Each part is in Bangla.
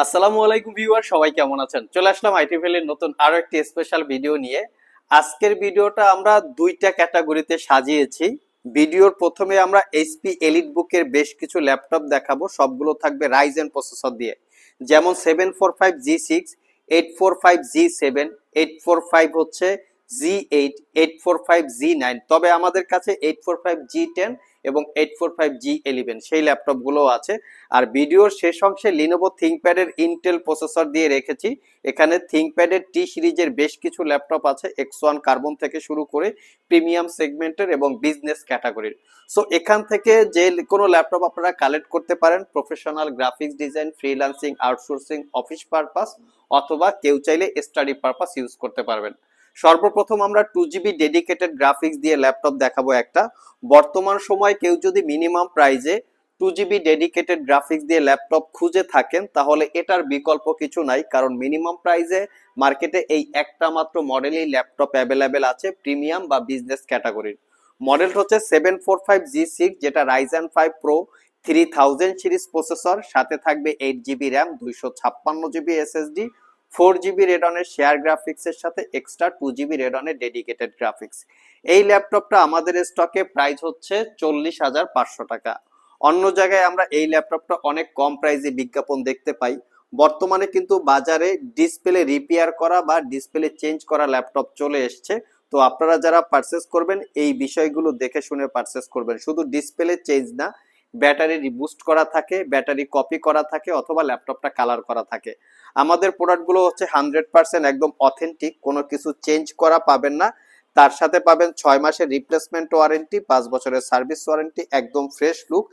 আসসালামু আলাইকুম ভিউয়ার, সবাই কেমন আছেন? চলে আসলাম আইটি ভ্যালির নতুন আরো একটি স্পেশাল ভিডিও নিয়ে। আজকের ভিডিওটা আমরা দুইটা ক্যাটাগরিতে সাজিয়েছি। ভিডিওর প্রথমে আমরা এইচপি এলিট বুকের বেশ কিছু ল্যাপটপ দেখাবো, সবগুলো থাকবে রাইজেন প্রসেসর দিয়ে, যেমন 745G6, 845G7, 845 হচ্ছে G8, 845G9, তবে আমাদের কাছে 845G10 এবং 845G11 সেই ল্যাপটপগুলো আছে। আর ভিডিওর শেষ অংশে লিনোভো থিংকপ্যাডের ইন্টেল প্রসেসর দিয়ে রেখেছি। এখানে থিংকপ্যাডের টি সিরিজের বেশ কিছু ল্যাপটপ আছে, X1 কার্বন থেকে শুরু করে প্রিমিয়াম সেগমেন্টের এবং বিজনেস ক্যাটাগরির। সো এখান থেকে যে কোনো ল্যাপটপ আপনারা কালেক্ট করতে পারেন, professional graphics design, freelancing, outsourcing, office purpose, অথবা কেউ চাইলে স্টাডি পারপাস ইউজ করতে পারবেন। সর্বপ্রথম আমরা 2GB ডেডিকেটেড গ্রাফিক্স দিয়ে ল্যাপটপ দেখাবো একটা। বর্তমান সময় কেউ যদি মিনিমাম প্রাইজে 2GB ডেডিকেটেড গ্রাফিক্স দিয়ে ল্যাপটপ খুঁজে থাকেন, তাহলে এটার বিকল্প কিছু নাই, কারণ মিনিমাম প্রাইজে মার্কেটে এই একটা মাত্র মডেলই ল্যাপটপ অ্যাভেলেবেল আছে প্রিমিয়াম বা বিজনেস ক্যাটাগরির। মডেল হচ্ছে 745G6, যেটা রাইজেন 5 প্রো 3000 সিরিজ প্রসেসর, সাথে থাকবে 8GB RAM, 256GB SSD, 4GB রেডনের share গ্রাফিক্সের সাথে এক্সট্রা 2GB রেডনের ডেডিকেটেড গ্রাফিক্স। এই ল্যাপটপটা আমাদের স্টকে প্রাইস হচ্ছে 40,500 টাকা। অন্য জায়গায় আমরা এই ল্যাপটপটা অনেক কম প্রাইসে বিজ্ঞাপন দেখতে পাই। বর্তমানে কিন্তু বাজারে ডিসপ্লে রিপেয়ার করা বা ডিসপ্লে চেঞ্জ করা ল্যাপটপ চলে এসছে। তো আপনারা যারা পারচেস করবেন এই বিষয়গুলো দেখে শুনে পারচেস করবেন। শুধু ডিসপ্লে চেঞ্জ না, ব্যাটারি রিবুস্ট করা থাকে, ব্যাটারি কপি করা থাকে, অথবা ল্যাপটপটা কালার করা থাকে। আমাদের প্রোডাক্টগুলো হচ্ছে 100% একদম অথেন্টিক, কোনো কিছু চেঞ্জ করা পাবেন না। তার সাথে পাবেন 6 মাসের রিপ্লেসমেন্ট ওয়ারেন্টি, 5 বছরের সার্ভিস ওয়ারেন্টি, একদম ফ্রেশ লুক,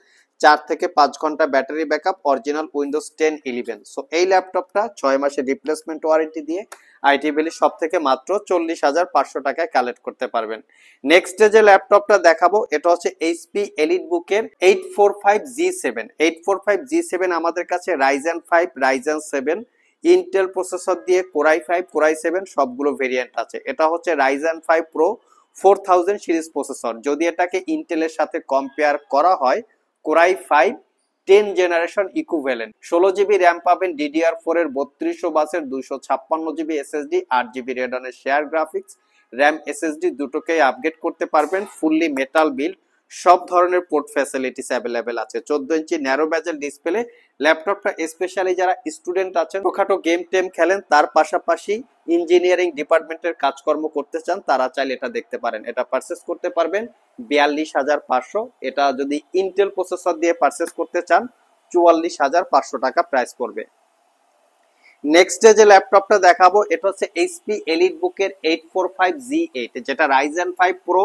4 থেকে 5 ঘন্টা battery backup, original Windows 10 11। So এই ল্যাপটপটা 6 মাসের রিপ্লেসমেন্ট ওয়ারেন্টি দিয়ে আইটি ভ্যালি সব থেকে মাত্র 40,500 টাকায় কালেক্ট করতে পারবেন। নেক্সট যে ল্যাপটপটা দেখাবো এটা হচ্ছে এইচপি এলিট বুকের 845G7। 845G7 আমাদের কাছে রাইজেন 5, রাইজেন 7, ইন্টেল প্রসেসর দিয়ে কোরাই 5, কোরাই 7 সবগুলো ভেরিয়েন্ট আছে। এটা হচ্ছে রাইজেন 5 প্রো 4000 সিরিজ প্রসেসর। যদি এটাকে ইন্টেলের সাথে কম্পেয়ার করা হয়, core i 5 10 generation equivalent. 16GB RAM পাবেন DDR4 এর 3200 বাসের, 256GB এসএসডি, 8GB রেডনের শেয়ার গ্রাফিক্স, র্যাম এসএসডি দুটোকেই আপগ্রেড করতে পারবেন। ফুললি মেটাল বিল্ড, সব ধরনের পোর্ট ফ্যাসিলিটিস অ্যাভেলেবেল আছে। 14 ইঞ্চি ন্যারো বেজেল ডিসপ্লে। ল্যাপটপটা স্পেশালি যারা স্টুডেন্ট আছেন, ছোটখাটো গেম টেম খেলেন, তার পাশাপাশি ইঞ্জিনিয়ারিং ডিপার্টমেন্টের কাজকর্ম করতে চান, তারা চাইলে এটা দেখতে পারেন। এটা পারচেস করতে পারবেন 42,500। এটা যদি ইন্টেল প্রসেসর দিয়ে পারচেস করতে চান 44,500 টাকা প্রাইস পড়বে। নেক্সট যে ল্যাপটপটা দেখাবো এটা হচ্ছে এইচপি এলিট বুকের 845G8, যেটা রাইজেন 5 প্রো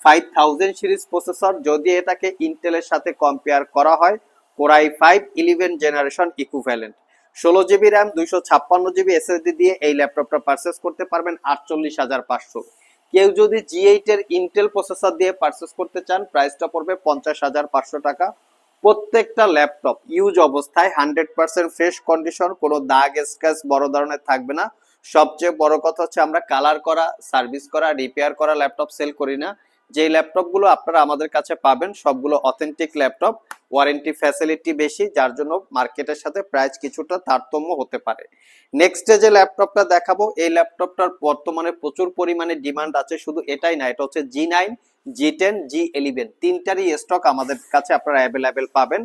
5000 সিরিজ প্রসেসর। যদি এটাকে ইন্টেলের সাথে কম্পেয়ার করা হয়, core i 5 11 generation equivalent. 16GB RAM, 256GB SSD দিয়ে এই ল্যাপটপটা পারচেস করতে পারবেন 48,500। কেউ যদি G8 এর ইন্টেল প্রসেসর দিয়ে পারচেস করতে চান, প্রাইসটা পড়বে 50,500 টাকা। প্রত্যেকটা ল্যাপটপ ইউজ অবস্থায় 100% ফ্রেশ কন্ডিশন, কোনো দাগ স্ক্র্যাচ বড় ধরনের থাকবে না। সবচেয়ে বড় কথা হচ্ছে আমরা কালার করা, সার্ভিস করা, রিপেয়ার করা ল্যাপটপ সেল করি না। যে ল্যাপটপগুলো আপনারা আমাদের কাছে পাবেন সবগুলো অথেন্টিক ল্যাপটপ, ওয়ারেন্টি ফ্যাসিলিটি বেশি, যার জন্য মার্কেটের সাথে প্রাইস কিছুটা তারতম্য হতে পারে। নেক্সট যে ল্যাপটপটা দেখাবো এই ল্যাপটপটার বর্তমানে প্রচুর পরিমাণে ডিমান্ড আছে। শুধু এটাই না, এটা হচ্ছে G9, G10, G11 তিনটারই স্টক আমাদের কাছে আপনারা অ্যাভেলেবেল পাবেন।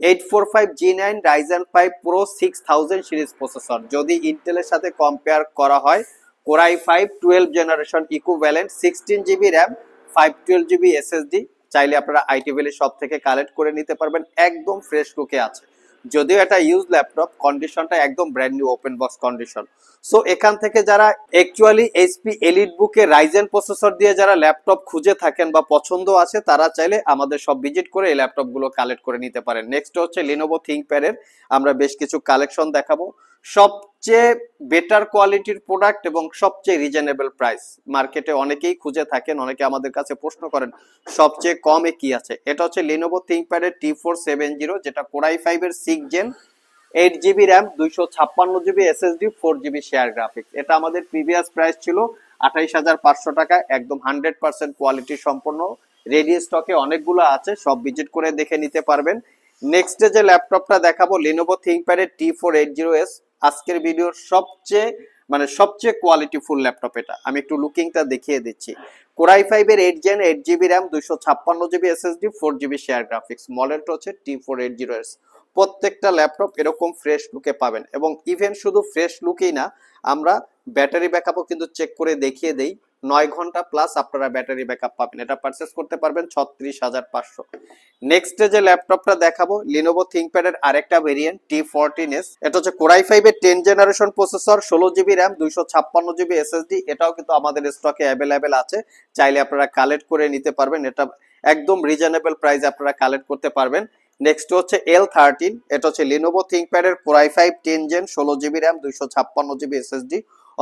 845G9 Ryzen 5 pro 6000 series processor. যদি ইন্টেলের সাথে কম্পেয়ার করা হয়, core i 5 12 generation equivalent, 16GB RAM, 512GB SSD. চাইলে আপনারা আইটি ভ্যালি শপ থেকে কালেক্ট করে নিতে পারবেন, একদম ফ্রেশ লুকে আছে। যদিও এটা ইউজ ল্যাপটপ, কন্ডিশনটা একদম brand new open box condition. So এখান থেকে যারা অ্যাকচুয়ালি এইচপি এলিট বুকে রাইজেন প্রসেসর দিয়ে যারা ল্যাপটপ খুঁজে থাকেন বা পছন্দ আছে, তারা চাইলে আমাদের সব ভিজিট করে এই ল্যাপটপগুলো কালেক্ট করে নিতে পারেন। নেক্সট হচ্ছে লিনোভো থিংকপ্যাডের আমরা বেশ কিছু কালেকশন দেখাবো। সবচেয়ে বেটার কোয়ালিটির প্রোডাক্ট এবং সবচেয়ে রিজনেবল প্রাইস। মার্কেটে অনেকেই খুঁজে থাকেন, অনেকে আমাদের কাছে প্রশ্ন করেন সবচেয়ে কমে কি আছে। এটা হচ্ছে লিনোভো থিংকপ্যাডের T470, যেটা কোরাই 5 এর 6 gen, 8GB RAM, 256GB SSD, 4GB share graphics. এটা আমাদের প্রিভিয়াস প্রাইস ছিল 28,500 টাকা। একদম 100% কোয়ালিটি সম্পন্ন, রেডি স্টকে অনেকগুলো আছে, সব ভিজিট করে দেখে নিতে পারবেন। নেক্সট যে ল্যাপটপটা দেখাবো Lenovo ThinkPad এর T480S। আজকের ভিডিওর সবচেয়ে কোয়ালিটিফুল ল্যাপটপ এটা। আমি একটু লুকিংটা দেখিয়ে দিচ্ছি। Core i5 এর 8 Gen 8GB RAM 256GB SSD 4GB share graphics, মডেলটা হচ্ছে T480S। প্রত্যেকটা ল্যাপটপ এরকম ফ্রেশ লুকে পাবেন, এবং ইভেন শুধু ফ্রেশ লুকেই না, আমরা ব্যাটারি ব্যাকআপও কিন্তু চেক করে দেখিয়ে দেই। 9 ঘন্টা প্লাস আপনারা ব্যাটারি ব্যাকআপ পাবেন। এটা পারচেস করতে পারবেন 36,500। নেক্সট যে ল্যাপটপটা দেখাবো Lenovo ThinkPad এর আরেকটা ভেরিয়েন্ট T14S। এটা হচ্ছে Core i5 এর 10 generation processor, 16GB RAM 256GB SSD। এটাও কিন্তু আমাদের স্টকে অ্যাভেলেবেল আছে, চাইলে আপনারা কালেক্ট করে নিতে পারবেন। এটা একদম রিজনেবল প্রাইসে আপনারা কালেক্ট করতে পারবেন। নেক্সট হচ্ছে L13। এটা হচ্ছে Lenovo ThinkPad এর Core i5 10 Gen 16GB RAM 256GB SSD।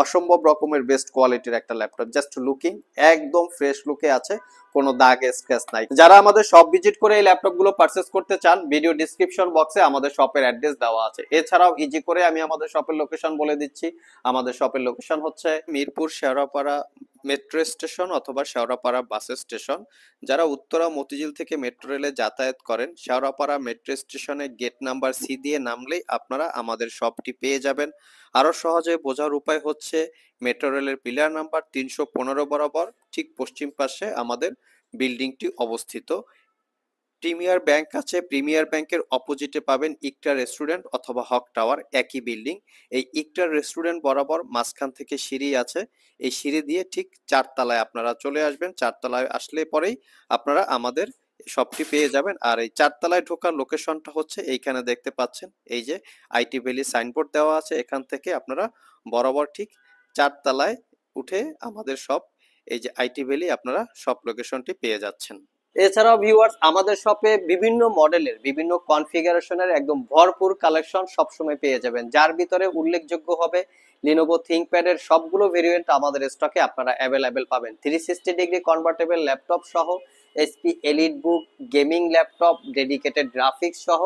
অসম্ভব রকমের বেস্ট কোয়ালিটির একটা ল্যাপটপ। জাস্ট লুকিং একদম ফ্রেশ লুকে আছে, কোনো দাগ স্ক্র্যাচ নাই। যারা আমাদের শপ ভিজিট করে এই ল্যাপটপ গুলো পারচেস করতে চান, ভিডিও ডিসক্রিপশন বক্সে আমাদের শপের অ্যাড্রেস দেওয়া আছে। এছাড়াও ইজি করে আমি আমাদের শপের লোকেশন বলে দিচ্ছি। আমাদের শপের লোকেশন হচ্ছে মিরপুর শেওড়াপাড়া মেট্রো স্টেশন অথবা শেওড়াপাড়া বাস স্টেশন। যারা উত্তরা মতিঝিল থেকে মেট্রো রেলে যাতায়াত করেন, শেওড়াপাড়া মেট্রো স্টেশনে গেট নাম্বার সি দিয়ে নামলেই আপনারা আমাদের শপটি পেয়ে যাবেন। আরো সহজে বোঝার উপায় হচ্ছে মেট্রো রেলের পিলার নাম্বার 315 বরাবর ঠিক পশ্চিম পাশে আমাদের বিল্ডিংটি অবস্থিত। প্রিমিয়ার ব্যাংক আছে, প্রিমিয়ার ব্যাংকের অপোজিটে পাবেন ইকটা রেস্টুরেন্ট অথবা হক টাওয়ার, একই বিল্ডিং। এই ইকটা রেস্টুরেন্ট বরাবর মাঝখান থেকে সিঁড়ি আছে, এই সিঁড়ি দিয়ে ঠিক 4 তলায় আপনারা চলে আসবেন। 4 তলায় আসলে পরেই আপনারা আমাদের শপটি পেয়ে যাবেন। আর এই 4 তলায় ঢোকার লোকেশনটা হচ্ছে এইখানে দেখতে পাচ্ছেন, এই যে আইটি ভ্যালি সাইনবোর্ড দেওয়া আছে, এখান থেকে আপনারা বরাবর ঠিক 4 তলায় উঠে আমাদের শপ, এই যে আইটি ভ্যালি, আপনারা শপ লোকেশনটি পেয়ে যাচ্ছেন। এছাড়াও ভিউয়ার্স, আমাদের শপে বিভিন্ন মডেলের বিভিন্ন কনফিগারেশনের একদম ভরপুর কালেকশন সবসময় পেয়ে যাবেন, যার ভিতরে উল্লেখযোগ্য হবে Lenovo ThinkPad এর সবগুলো ভেরিয়েন্ট আমাদের স্টকে আপনারা অ্যাভেলেবেল পাবেন। 360 ডিগ্রি কনভার্টেবল ল্যাপটপ সহ, HP EliteBook gaming laptop, dedicated graphics সহ,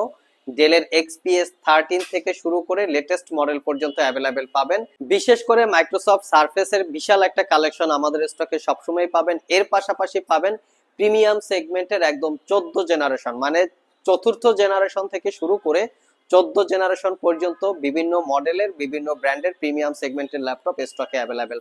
ডেলের XPS 13 থেকে শুরু করে লেটেস্ট মডেল পর্যন্ত অ্যাভেলেবেল পাবেন। বিশেষ করে মাইক্রোসফট সারফেস এর বিশাল একটা কালেকশন আমাদের স্টকে সবসময় পাবেন। এর পাশাপাশি পাবেন প্রিমিয়াম সেগমেন্টের একদম 14 জেনারেশন, মানে চতুর্থ জেনারেশন থেকে শুরু করে 14 জেনারেশন পর্যন্ত বিভিন্ন মডেলের বিভিন্ন ব্র্যান্ডের প্রিমিয়াম সেগমেন্টের ল্যাপটপ স্টকে অ্যাভেলেবেল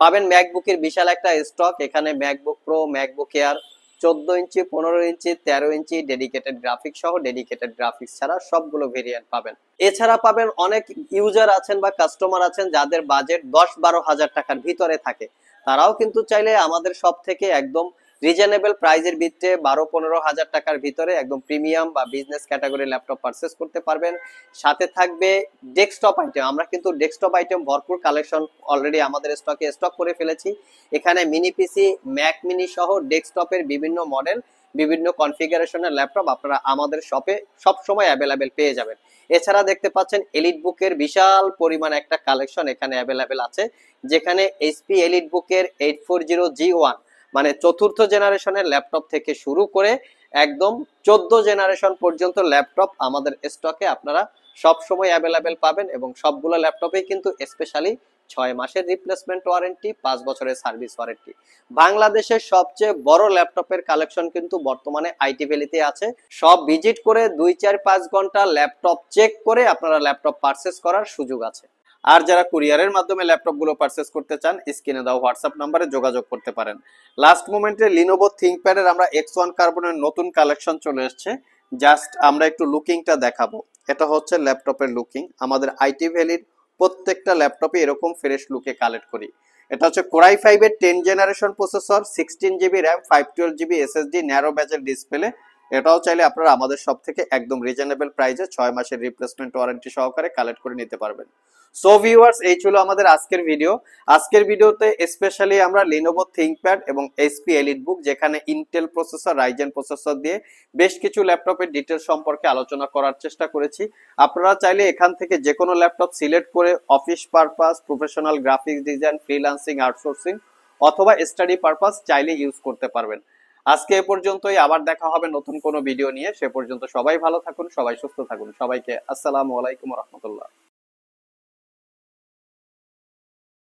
পাবেন ম্যাকবুকের বিশাল একটা স্টক। এখানে ম্যাকবুক প্রো, ম্যাকবুক এয়ার 14 ইঞ্চি, 15 ইঞ্চি, 13 ইঞ্চি, ডেডিকেটেড গ্রাফিক্স সহ, ডেডিকেটেড গ্রাফিক্স ছাড়া সবগুলো ভেরিয়েন্ট পাবেন। এছাড়া পাবেন অনেক ইউজার আছেন বা কাস্টমার আছেন যাদের বাজেট 10-12 হাজার টাকার ভিতরে থাকে, তারাও কিন্তু চাইলে আমাদের সব থেকে একদম রিজনেবল প্রাইজের ভিতরে 12-15 হাজার টাকার ভিতরে একদম প্রিমিয়াম বা বিজনেস ক্যাটাগরি ল্যাপটপ পারচেস করতে পারবেন। সাথে থাকবে ডেস্কটপ আইটেম। আমরা কিন্তু ডেস্কটপ আইটেম ভরপুর কালেকশন অলরেডি আমাদের স্টক করে ফেলেছি। এখানে মিনি পিসি, ম্যাক মিনি সহ ডেস্কটপের বিভিন্ন মডেল, বিভিন্ন কনফিগারেশনের ল্যাপটপ আপনারা আমাদের শপে সব সময় অ্যাভেলেবেল পেয়ে যাবেন। এছাড়া দেখতে পাচ্ছেন এলিটবুকের বিশাল পরিমাণ একটা কালেকশন এখানে অ্যাভেলেবেল আছে, যেখানে HP এলিটবুকের 840G1 মানে চতুর্থ জেনারেশনের ল্যাপটপ থেকে শুরু করে একদম 14 জেনারেশন পর্যন্ত ল্যাপটপ আমাদের স্টকে আপনারা সব সময় অ্যাভেলেবেল পাবেন। এবং সবগুলো ল্যাপটপেই কিন্তু স্পেশালি 6 মাসের রিপ্লেসমেন্ট ওয়ারেন্টি, 5 বছরের সার্ভিস ওয়ারেন্টি। বাংলাদেশের সবচেয়ে বড় ল্যাপটপের কালেকশন কিন্তু বর্তমানে আইটি ভ্যালিতে আছে। সব ভিজিট করে 2-4-5 ঘন্টা ল্যাপটপ চেক করে আপনারা ল্যাপটপ পারচেস করার সুযোগ আছে। আর যারা কুরিয়ারের মাধ্যমে ল্যাপটপ গুলো পারচেস করতে চান, স্ক্রিনে দাও হোয়াটসঅ্যাপ নাম্বারে যোগাযোগ করতে পারেন। লাস্ট মোমেন্টে Lenovo ThinkPad এর আমরা X1 কার্বনের নতুন কালেকশন চলে এসেছে, জাস্ট আমরা একটু লুকিংটা দেখাবো। এটা হচ্ছে ল্যাপটপের লুকিং। আমাদের আইটি ভ্যালির প্রত্যেকটা ল্যাপটপে এরকম ফ্রেশ লুকে কালেক্ট করি। এটা হচ্ছে Core i5 এর 10 generation processor, 16GB RAM, 512GB SSD, narrow বেজেল ডিসপ্লে। এটাও চাইলে আপনারা আমাদের সব থেকে একদম রিজনেবল প্রাইসে 6 মাসের রিপ্লেসমেন্ট ওয়ারেন্টি সহকারে কালেক্ট করে নিতে পারবেন। সো ভিউয়ার্স, এই ছিল আমাদের আজকের ভিডিও। আজকের ভিডিওতে স্পেশালি আমরা Lenovo ThinkPad এবং HP EliteBook, যেখানে ইন্টেল প্রসেসর, রাইজেন প্রসেসর দিয়ে বেশ কিছু ল্যাপটপের ডিটেলস সম্পর্কে আলোচনা করার চেষ্টা করেছি। আপনারা চাইলে এখান থেকে যে কোনো ল্যাপটপ সিলেক্ট করে office purpose, professional graphics design, freelancing, outsourcing অথবা স্টাডি পারপাস চাইলে ইউজ করতে পারবেন। আজকে এ পর্যন্তই, আবার দেখা হবে নতুন কোনো ভিডিও নিয়ে। সে পর্যন্ত সবাই ভালো থাকুন, সবাই সুস্থ থাকুন। সবাইকে আসসালামু আলাইকুম ওয়া রাহমাতুল্লাহ।